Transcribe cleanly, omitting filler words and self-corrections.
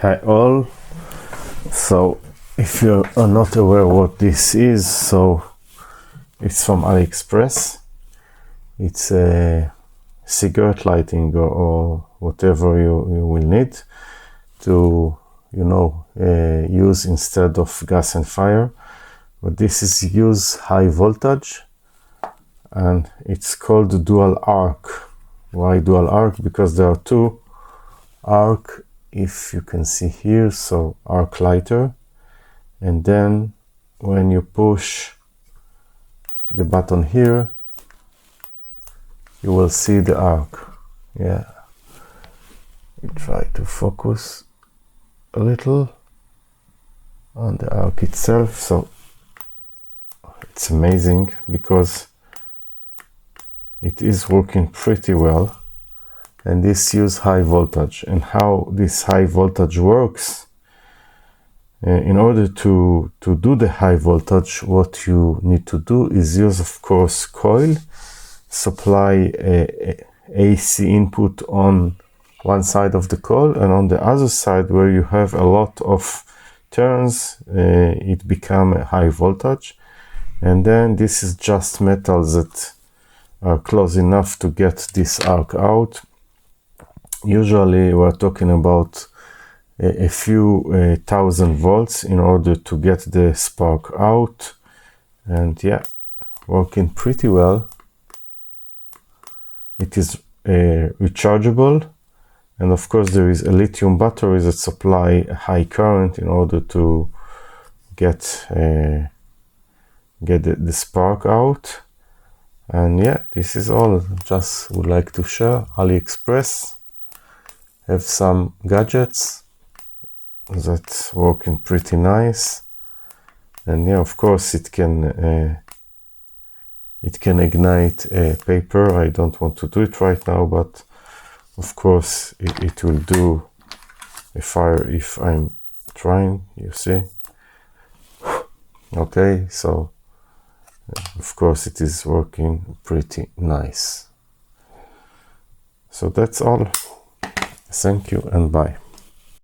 Hi all. So if you are not aware what this is, so it's from Aliexpress. It's a cigarette lighting or whatever you will need to use instead of gas and fire, but this is use high voltage and it's called dual arc. Why dual arc? Because there are two arc, if you can see here, so arc lighter, and then when you push the button here you will see the arc. Yeah, you try to focus a little on the arc itself. So it's amazing because it is working pretty well, and this use high voltage. And how this high voltage works, in order to do the high voltage, what you need to do is use, of course, coil, supply a AC input on one side of the coil, and on the other side where you have a lot of turns, it become a high voltage. And then this is just metals that are close enough to get this arc out. Usually we're talking about a few thousand volts in order to get the spark out. And yeah, working pretty well. It is rechargeable, and of course there is a lithium battery that supply a high current in order to get the spark out. And yeah, this is all. Just would like to share. Aliexpress have some gadgets that's working pretty nice, and yeah, of course it can ignite a paper. I don't want to do it right now, but of course it will do a fire if I'm trying, you see. Okay, so of course it is working pretty nice. So that's all. Thank you and bye.